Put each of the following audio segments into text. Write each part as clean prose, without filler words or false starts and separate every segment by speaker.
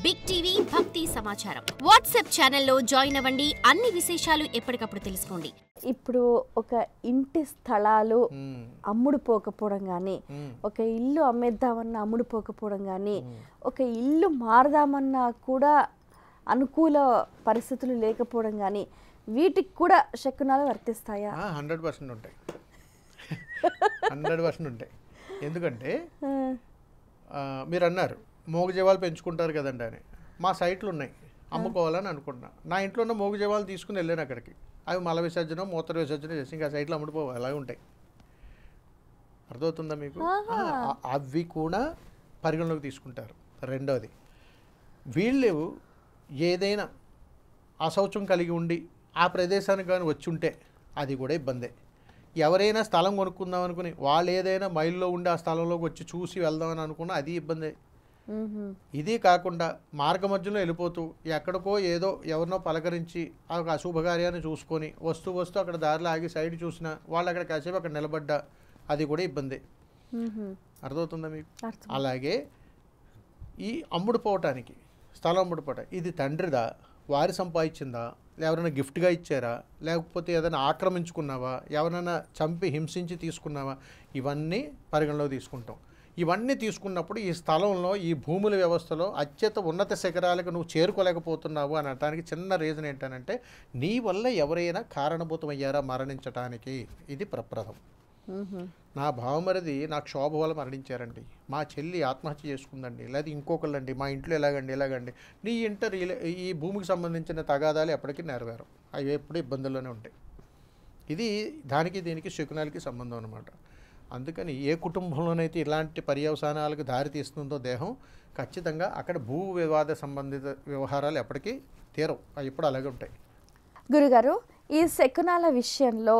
Speaker 1: Big TV భక్తి సమాచారం WhatsApp ఛానల్లో జాయిన్ అవ్వండి. అన్ని విశేషాలు ఎప్పటికప్పుడు తెలుసుకోండి.
Speaker 2: ఇప్పుడు ఒక ఇంటి స్థలాలు అమ్ముడు పోకపోవడం కానీ, ఒక ఇల్లు అమ్మేద్దామన్నా అమ్ముడు పోకపోవడం కానీ, ఒక ఇల్లు మారదామన్నా కూడా అనుకూల పరిస్థితులు లేకపోవడం కానీ, వీటికి కూడా శకునాలు వర్తిస్తాయా?
Speaker 3: 100% ఉంటాయి. 100% ఉంటాయి. ఎందుకంటే మీరు అన్నారు మోగజీవాలు పెంచుకుంటారు కదండి అని. మా సైట్లు ఉన్నాయి, అమ్ముకోవాలని అనుకుంటున్నా. నా ఇంట్లో ఉన్న మోగజీవాలు తీసుకుని వెళ్ళాను అక్కడికి. అవి మల విసర్జన మూత్ర విసర్జన చేసి ఇంకా సైట్లు అమ్ముడుపోవాలి, అలాగే ఉంటాయి. అర్థమవుతుందా మీకు? అవి కూడా పరిగణలోకి తీసుకుంటారు. రెండోది, వీళ్ళు ఏదైనా అశౌచం కలిగి ఉండి ఆ ప్రదేశానికి కానీ వచ్చి ఉంటే అది కూడా ఇబ్బందే. ఎవరైనా స్థలం కొనుక్కుందాం అనుకుని వాళ్ళు ఏదైనా మైల్లో ఉండి ఆ స్థలంలోకి వచ్చి చూసి వెళ్దామని అనుకున్నా అది ఇబ్బందే. ఇది కాకుండా మార్గ మధ్యలో వెళ్ళిపోతూ ఎక్కడికో ఏదో ఎవరినో పలకరించి ఆ అశుభకార్యాన్ని చూసుకొని వస్తూ అక్కడ దారిలో ఆగి సైడ్ చూసినా వాళ్ళు అక్కడ కాసేపు అక్కడ నిలబడ్డా అది కూడా ఇబ్బంది. అర్థమవుతుందా మీకు? అలాగే ఈ అమ్ముడు పోవటానికి, స్థలం అమ్ముడు పోవటానికి, ఇది తండ్రిదా, వారి సంపాదించిందా, ఎవరైనా గిఫ్ట్గా ఇచ్చారా, లేకపోతే ఏదైనా ఆక్రమించుకున్నావా, ఎవరైనా చంపి హింసించి తీసుకున్నావా, ఇవన్నీ పరిగణలోకి తీసుకుంటాం. ఇవన్నీ తీసుకున్నప్పుడు ఈ స్థలంలో ఈ భూముల వ్యవస్థలో అత్యంత ఉన్నత శిఖరాలకు నువ్వు చేరుకోలేకపోతున్నావు అనటానికి చిన్న రీజన్ ఏంటంటే నీ వల్ల ఎవరైనా కారణభూతమయ్యారా మరణించటానికి. ఇది ప్రప్రథం. నా భావమరిది నా క్షోభ వల్ల మరణించారండి, మా చెల్లి ఆత్మహత్య చేసుకుందండి, లేదా ఇంకొకళ్ళండి, మా ఇంట్లో ఇలాగండి. నీ ఈ భూమికి సంబంధించిన తగాదాలు ఎప్పటికీ నెరవేరం, అవి ఎప్పుడు ఇబ్బందుల్లోనే ఉంటాయి. ఇది దానికి దీనికి శకునాలకి సంబంధం అనమాట. అందుకని ఏ కుటుంబంలోనైతే ఇలాంటి పర్యవసానాలకు దారి తీస్తుందో దేహం, ఖచ్చితంగా అక్కడ భూ వివాద సంబంధిత వ్యవహారాలు ఎప్పటికీ తీరవు, అవి ఎప్పుడు అలాగే ఉంటాయి.
Speaker 2: గురుగారు, ఈ శకునాల విషయంలో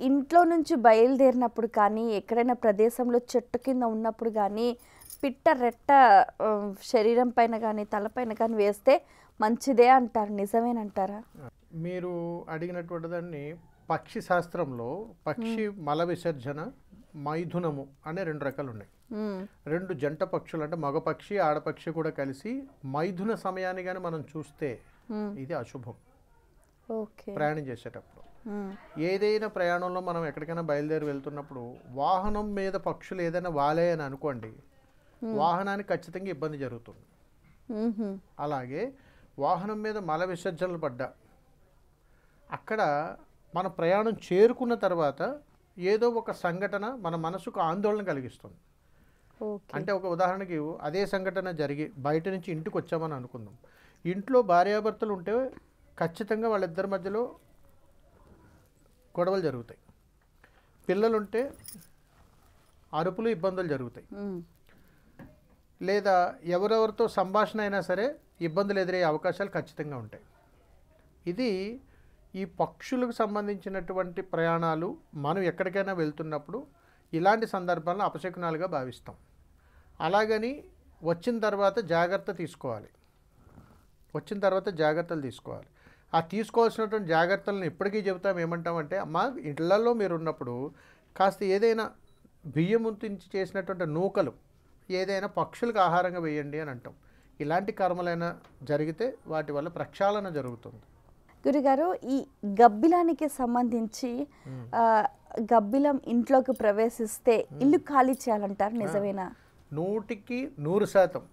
Speaker 2: ఇంట్లో నుంచి బయలుదేరినప్పుడు కానీ, ఎక్కడైనా ప్రదేశంలో చెట్టు కింద ఉన్నప్పుడు కానీ, పిట్ట రెట్ట శరీరం పైన కానీ తలపైన కానీ వేస్తే మంచిదే అంటారు, నిజమేనంటారా?
Speaker 3: మీరు అడిగినటువంటి దాన్ని పక్షి శాస్త్రంలో పక్షి మల విసర్జన, మైథునము అనే 2 రకాలు ఉన్నాయి. 2 జంట పక్షులు అంటే మగ పక్షి ఆడపక్షి కూడా కలిసి మైథున సమయాన్ని కానీ మనం చూస్తే ఇది అశుభం. ప్రయాణం చేసేటప్పుడు ఏదైనా ప్రయాణంలో మనం ఎక్కడికైనా బయలుదేరి వెళ్తున్నప్పుడు వాహనం మీద పక్షులు ఏదైనా వాలే అని అనుకోండి, వాహనానికి ఖచ్చితంగా ఇబ్బంది జరుగుతుంది. అలాగే వాహనం మీద మల విసర్జనలు పడ్డా అక్కడ మన ప్రయాణం చేరుకున్న తర్వాత ఏదో ఒక సంఘటన మన మనసుకు ఆందోళన కలిగిస్తుంది. అంటే ఒక ఉదాహరణకి అదే సంఘటన జరిగి బయట నుంచి ఇంటికి వచ్చామని అనుకుందాం. ఇంట్లో భార్యాభర్తలు ఉంటే ఖచ్చితంగా వాళ్ళిద్దరి మధ్యలో గొడవలు జరుగుతాయి. పిల్లలుంటే అరుపులు, ఇబ్బందులు జరుగుతాయి. లేదా ఎవరెవరితో సంభాషణ అయినా సరే ఇబ్బందులు ఎదురయ్యే అవకాశాలు ఖచ్చితంగా ఉంటాయి. ఇది ఈ పక్షులకు సంబంధించినటువంటి ప్రయాణాలు మనం ఎక్కడికైనా వెళ్తున్నప్పుడు ఇలాంటి సందర్భాలను అపశకునాలుగా భావిస్తాం. అలాగని వచ్చిన తర్వాత జాగ్రత్తలు తీసుకోవాలి. ఆ తీసుకోవాల్సినటువంటి జాగ్రత్తలను ఎప్పటికీ చెబుతాం. ఏమంటామంటే, అమ్మా ఇళ్లలో మీరు ఉన్నప్పుడు కాస్త ఏదైనా బియ్యం నుంచి చేసినటువంటి నూకలు ఏదైనా పక్షులకు ఆహారంగా వేయండి అని అంటాం. ఇలాంటి కర్మలైనా జరిగితే వాటి వల్ల ప్రక్షాళన జరుగుతుంది.
Speaker 2: గురుగారు, ఈ గబ్బిలానికి సంబంధించి గబ్బిలం ఇంట్లోకి ప్రవేశిస్తే ఇల్లు ఖాళీ చేయాలంటారు, నిజమేనా?
Speaker 3: 100కి 100%.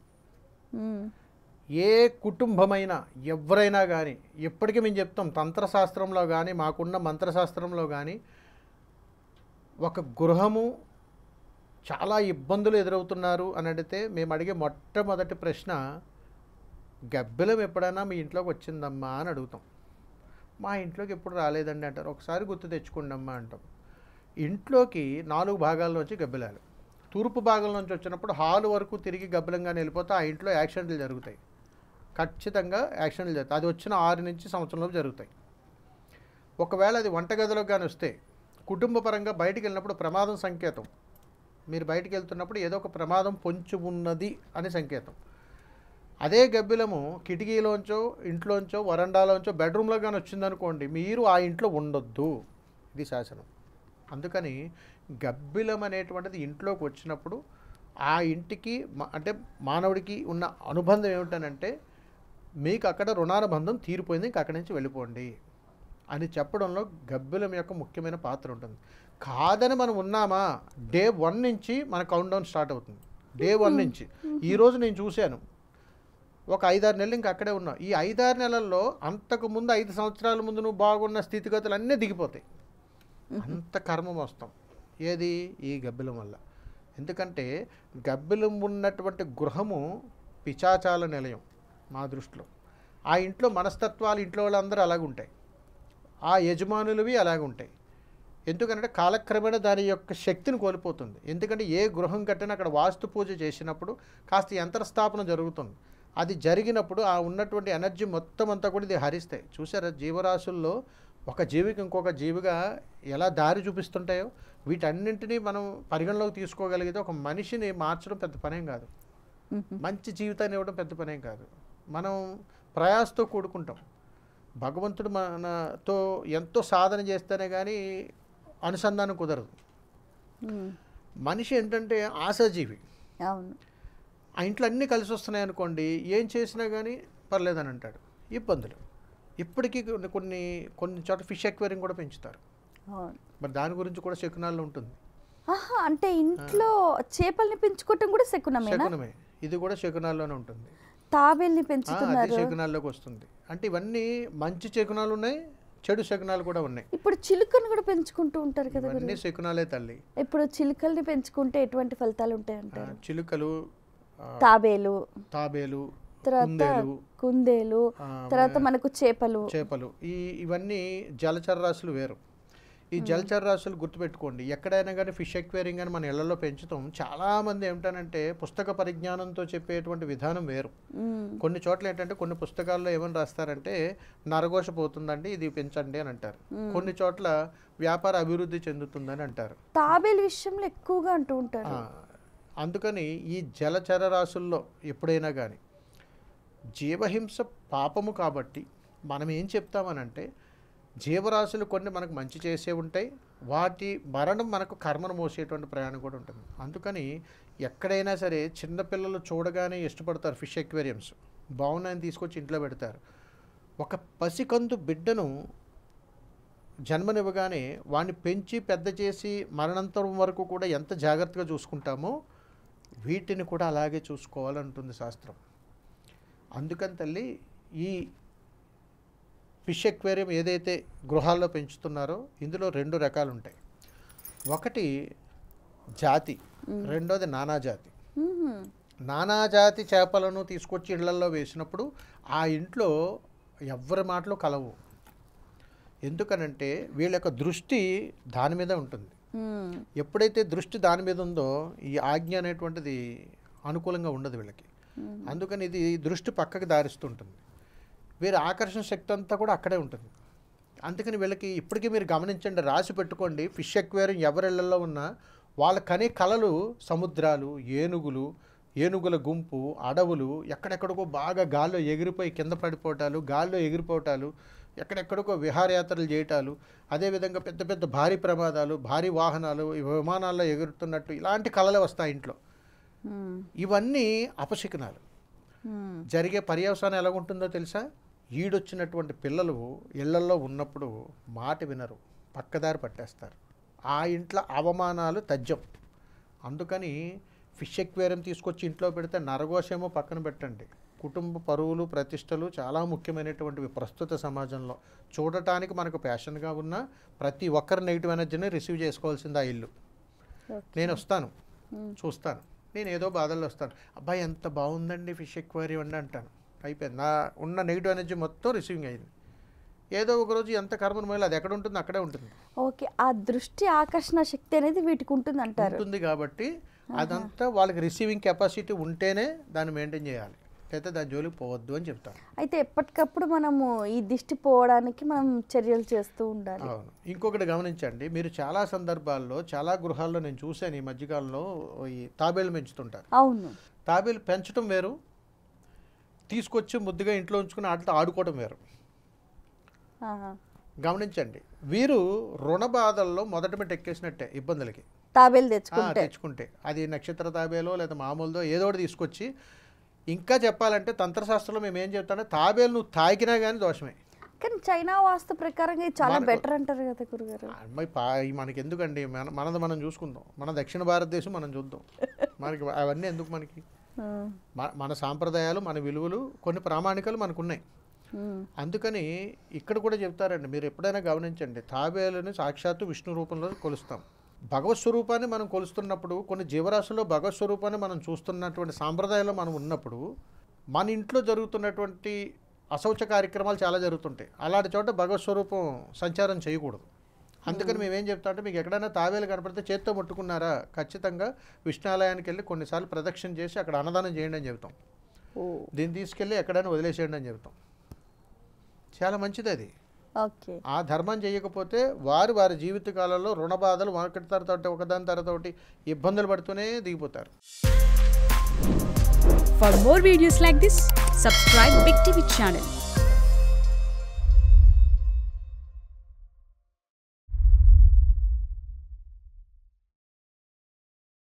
Speaker 3: ఏ కుటుంబమైనా ఎవరైనా కానీ ఎప్పటికీ మేము చెప్తాం, తంత్రశాస్త్రంలో కానీ మాకున్న మంత్రశాస్త్రంలో కానీ ఒక గృహము చాలా ఇబ్బందులు ఎదురవుతున్నారు అని అడిగితే మేము అడిగే మొట్టమొదటి ప్రశ్న, గబ్బిలం ఎప్పుడైనా మీ ఇంట్లోకి వచ్చిందమ్మా అని అడుగుతాం. మా ఇంట్లోకి ఎప్పుడు రాలేదండి అంటారు. ఒకసారి గుర్తు తెచ్చుకోండమ్మా అంటాం. ఇంట్లోకి 4 భాగాల్లోంచి గబ్బిలాలు, తూర్పు భాగం నుంచి వచ్చినప్పుడు హాల్ వరకు తిరిగి గబ్బిలంగానే వెళ్ళిపోతే ఆ ఇంట్లో యాక్సిడెంట్లు జరుగుతాయి. ఖచ్చితంగా యాక్సిడెంట్లు జరుగుతాయి. అది వచ్చిన 6 నుంచి సంవత్సరంలోపు జరుగుతాయి. ఒకవేళ అది వంటగదిలోకి కానీ వస్తే కుటుంబ పరంగా బయటికి వెళ్ళినప్పుడు ప్రమాదం సంకేతం. మీరు బయటికి వెళ్తున్నప్పుడు ఏదో ఒక ప్రమాదం పొంచి ఉన్నది అనే సంకేతం. అదే గబ్బిలము కిటికీలోంచో, ఇంట్లోంచో, వరండాలోంచో, బెడ్రూమ్లో కానీ వచ్చిందనుకోండి, మీరు ఆ ఇంట్లో ఉండొద్దు. ఇది శాసనం. అందుకని గబ్బిలం అనేటువంటిది ఇంట్లోకి వచ్చినప్పుడు ఆ ఇంటికి అంటే మానవుడికి ఉన్న అనుబంధం ఏమిటనంటే మీకు అక్కడ రుణానుబంధం తీరిపోయింది, ఇంక అక్కడి నుంచి వెళ్ళిపోండి అని చెప్పడంలో గబ్బిలం యొక్క ముఖ్యమైన పాత్ర ఉంటుంది. కాదని మనం ఉన్నామా, డే 1 నుంచి మన కౌంట్ డౌన్ స్టార్ట్ అవుతుంది. డే 1 నుంచి. ఈరోజు నేను చూశాను, ఒక 5-6 నెలలు ఇంకా అక్కడే ఉన్నావు. ఈ 5-6 నెలల్లో అంతకుముందు 5 సంవత్సరాల ముందు నువ్వు బాగున్న స్థితిగతులు అన్నీ దిగిపోతాయి. అంత కర్మ వస్తాం ఏది ఈ గబ్బిలం వల్ల. ఎందుకంటే గబ్బిలం ఉన్నటువంటి గృహము పిశాచాల నిలయం మా దృష్టిలో. ఆ ఇంట్లో మనస్తత్వాలు ఇంట్లో వాళ్ళందరూ అలాగుంటాయి, ఆ యజమానులవి అలాగుంటాయి. ఎందుకంటే కాలక్రమేణా దాని యొక్క శక్తిని కోల్పోతుంది. ఎందుకంటే ఏ గృహం కట్టినా అక్కడ వాస్తు పూజ చేసినప్పుడు కాస్త యంత్రస్థాపన జరుగుతుంది. అది జరిగినప్పుడు ఆ ఉన్నటువంటి ఎనర్జీ మొత్తం అంతా కూడా ఇది హరిస్తాయి. చూసారా జీవరాశుల్లో ఒక జీవికి ఇంకొక జీవిగా ఎలా దారి చూపిస్తుంటాయో, వీటన్నింటినీ మనం పరిగణలోకి తీసుకోగలిగితే ఒక మనిషిని మార్చడం పెద్ద పనేం కాదు, మంచి జీవితాన్ని ఇవ్వడం పెద్ద పనేం కాదు. మనం ప్రయాసతో కూడుకుంటాం. భగవంతుడు మనతో ఎంతో సాధన చేస్తేనే కానీ అనుసంధానం కుదరదు. మనిషి ఏంటంటే ఆశాజీవి.
Speaker 2: అవును.
Speaker 3: ఆ ఇంట్లో అన్నీ కలిసి వస్తున్నాయి అనుకోండి, ఏం చేసినా కానీ పర్లేదని అంటాడు. ఇబ్బందులు ఇప్పటికీ కొన్ని చోట్ల ఫిష్ ఎక్వేరియం కూడా పెంచుతారు. మరి దాని గురించి కూడా శకునాల్లో ఉంటుంది.
Speaker 2: అంటే ఇంట్లో చేపల్ని పెంచుకోవటం కూడా
Speaker 3: శకునమే. ఇది కూడా శకునాల్లోనే ఉంటుంది.
Speaker 2: తాబేల్ని పెంచుతున్నారు,
Speaker 3: శకునాల్లోకి వస్తుంది. అంటే ఇవన్నీ మంచి శకునాలు ఉన్నాయి, చెడు శకునాలు కూడా ఉన్నాయి.
Speaker 2: ఇప్పుడు చిలుకను కూడా పెంచుకుంటూ ఉంటారు కదా,
Speaker 3: ఇవన్నీ శకునాలే తల్లి.
Speaker 2: ఇప్పుడు చిలుకల్ని పెంచుకుంటే ఎటువంటి ఫలితాలు ఉంటాయి అంటారు?
Speaker 3: చిలుకలు, తాబేలు,
Speaker 2: తర్వాత కుందేలు, తర్వాత మనకు చేపలు.
Speaker 3: ఇవన్నీ జలచర రాశులు వేరు. ఈ జలచర రాశులు గుర్తుపెట్టుకోండి. ఎక్కడైనా కానీ ఫిష్ ఎక్వేరియం కానీ మన ఇళ్లలో పెంచుతాం. చాలామంది ఏమిటనంటే పుస్తక పరిజ్ఞానంతో చెప్పేటువంటి విధానం వేరు. కొన్ని చోట్ల ఏంటంటే కొన్ని పుస్తకాల్లో ఏమని రాస్తారంటే నరఘోష పోతుందండి, ఇది పెంచండి అని అంటారు. కొన్ని చోట్ల వ్యాపార అభివృద్ధి చెందుతుందని అంటారు.
Speaker 2: తాబేలు విషయంలో ఎక్కువగా అంటూ ఉంటారు.
Speaker 3: అందుకని ఈ జలచర రాశుల్లో ఎప్పుడైనా కానీ జీవహింస పాపము కాబట్టి మనం ఏం చెప్తామనంటే జీవరాశులు కొన్ని మనకు మంచి చేసే ఉంటాయి, వాటి మరణం మనకు కర్మను మోసేటువంటి ప్రయాణం కూడా ఉంటుంది. అందుకని ఎక్కడైనా సరే చిన్నపిల్లలు చూడగానే ఇష్టపడతారు ఫిష్ ఎక్వేరియంస్, బాగున్నాయని తీసుకొచ్చి ఇంట్లో పెడతారు. ఒక పసికందు బిడ్డను జన్మనివ్వగానే వాడిని పెంచి పెద్ద చేసి మరణాంతరం వరకు కూడా ఎంత జాగ్రత్తగా చూసుకుంటామో వీటిని కూడా అలాగే చూసుకోవాలంటుంది శాస్త్రం. అందుకని తల్లి ఈ ఫిష్ ఎక్వేరియం ఏదైతే గృహాల్లో పెంచుతున్నారో ఇందులో 2 రకాలు ఉంటాయి. ఒకటి జాతి, రెండోది నానాజాతి. నానాజాతి చేపలను తీసుకొచ్చి ఇళ్లలో వేసినప్పుడు ఆ ఇంట్లో ఎవరి మాటలు కలవు. ఎందుకనంటే వీళ్ళ యొక్క దృష్టి దాని మీద ఉంటుంది. ఎప్పుడైతే దృష్టి దాని మీద ఉందో ఈ ఆజ్ఞ అనేటువంటిది అనుకూలంగా ఉండదు వీళ్ళకి. అందుకని ఇది దృష్టి పక్కకి దారిస్తుంటుంది. వీరి ఆకర్షణ శక్తి అంతా కూడా అక్కడే ఉంటుంది. అందుకని వీళ్ళకి ఇప్పటికీ మీరు గమనించండి, రాసి పెట్టుకోండి, ఫిష్ ఎక్వేరియం ఎవరిళ్లలో ఉన్నా వాళ్ళ కనే కళలు సముద్రాలు, ఏనుగుల గుంపు, అడవులు, ఎక్కడెక్కడికో బాగా గాల్లో ఎగిరిపోయి కింద పడిపోవటాలు, గాల్లో ఎగిరిపోవటాలు, ఎక్కడెక్కడికో విహారయాత్రలు చేయటాలు, అదేవిధంగా పెద్ద పెద్ద భారీ ప్రమాదాలు, భారీ వాహనాలు, విమానాల్లో ఎగురుతున్నట్టు ఇలాంటి కళలు వస్తాయి ఇంట్లో. ఇవన్నీ అపశకునాలు. జరిగే పర్యవసానం ఎలాగుంటుందో తెలుసా? ఈడొచ్చినటువంటి పిల్లలు ఇళ్లల్లో ఉన్నప్పుడు మాట వినరు, పక్కదారి పట్టేస్తారు. ఆ ఇంట్లో అవమానాలు తథ్యం. అందుకని ఫిష్ ఎక్వేరియం తీసుకొచ్చి ఇంట్లో పెడితే నరఘోషేమో పక్కన పెట్టండి, కుటుంబ పరువులు ప్రతిష్టలు చాలా ముఖ్యమైనటువంటివి ప్రస్తుత సమాజంలో. చూడటానికి మనకు ప్యాషన్గా ఉన్న ప్రతి ఒక్కరి నెగిటివ్ ఎనర్జీని రిసీవ్ చేసుకోవాల్సింది ఆ ఇల్లు. నేను వస్తాను, చూస్తాను, నేను ఏదో బాధల్లో వస్తాను, అబ్బాయి ఎంత బాగుందండి ఫిష్ ఎక్వేరియం అండి అంటాను. అయిపోయింది, నా ఉన్న నెగిటివ్ ఎనర్జీ మొత్తం రిసీవింగ్ అయింది. ఏదో ఒక రోజు ఎంత కర్మను మేలు అది ఎక్కడ ఉంటుంది అక్కడే ఉంటుంది.
Speaker 2: ఓకే, ఆ దృష్టి ఆకర్షణ శక్తి అనేది వీటికి ఉంటుంది అంటారు.
Speaker 3: ఉంటుంది కాబట్టి అదంతా వాళ్ళకి రిసీవింగ్ కెపాసిటీ ఉంటేనే దాన్ని మెయింటైన్ చేయాలి, అయితే దాని జోలికి పోవద్దు అని చెప్తాను.
Speaker 2: అయితే ఎప్పటికప్పుడు మనము ఈ దిష్టి పోవడానికి మనం చర్యలు చేస్తూ ఉండాలి.
Speaker 3: అవును. ఇంకొకటి గమనించండి, మీరు చాలా సందర్భాల్లో చాలా గృహాల్లో నేను చూశాను ఈ మధ్యకాలంలో ఈ తాబేలు పెంచుతుంటారు.
Speaker 2: అవును,
Speaker 3: తాబేలు పెంచడం వేరు, తీసుకొచ్చి ముద్దుగా ఇంట్లో ఉంచుకుని వాటితో ఆడుకోవడం వేరు. గమనించండి, వీరు రుణ బాధల్లో మొదట ఎక్కేసినట్టే ఇబ్బందులకి.
Speaker 2: తాబేలు తెచ్చుకుంటే
Speaker 3: తెచ్చుకుంటే అది నక్షత్ర తాబేలో లేదా మామూలుదో ఏదో ఒకటి తీసుకొచ్చి, ఇంకా చెప్పాలంటే తంత్రశాస్త్రంలో మేము ఏం చెప్తామంటే తాబేలు నువ్వు తాకినా కానీ దోషమే.
Speaker 2: కానీ చైనా వాస్తు ప్రకారంగా ఇది చాలా బెటర్ అంటారు కదా గురుగారు.
Speaker 3: మనకి ఎందుకండి, మనది మనం చూసుకుందాం, మన దక్షిణ భారతదేశం మనం చూద్దాం, మనకి అవన్నీ ఎందుకు మనకి? మన సాంప్రదాయాలు, మన విలువలు, కొన్ని ప్రామాణికాలు మనకున్నాయి. అందుకని ఇక్కడ కూడా చెప్తారండి, మీరు ఎప్పుడైనా గమనించండి, తాబేలుని సాక్షాత్తు విష్ణు రూపంలో కొలుస్తాం. భగవత్ స్వరూపాన్ని మనం కొలుస్తున్నప్పుడు, కొన్ని జీవరాశుల్లో భగవత్ స్వరూపాన్ని మనం చూస్తున్నటువంటి సాంప్రదాయంలో మనం ఉన్నప్పుడు, మన ఇంట్లో జరుగుతున్నటువంటి అశౌచ కార్యక్రమాలు చాలా జరుగుతుంటాయి. అలాంటి చోట భగవత్ స్వరూపం సంచారం చేయకూడదు. అందుకని మేమేం చెప్తాం అంటే, మీకు ఎక్కడైనా తాబేలు కనపడితే చేత్తో ముట్టుకున్నారా, ఖచ్చితంగా విష్ణాలయానికి వెళ్ళి కొన్నిసార్లు ప్రదక్షిణ చేసి అక్కడ అన్నదానం చేయండి అని చెప్తాం. దీన్ని తీసుకెళ్ళి ఎక్కడైనా వదిలేసేయండి అని చెప్తాం. చాలా మంచిది అది.
Speaker 2: ఓకే,
Speaker 3: ఆ ధర్మం చేయకపోతే వారి జీవితకాలంలో రుణ బాధలు ఒకటి తర్వాత ఒకదాని తర్వాత ఒకటి ఇబ్బందులు పడుతూనే దిగిపోతారు.
Speaker 4: For more videos like this, subscribe Big TV channel.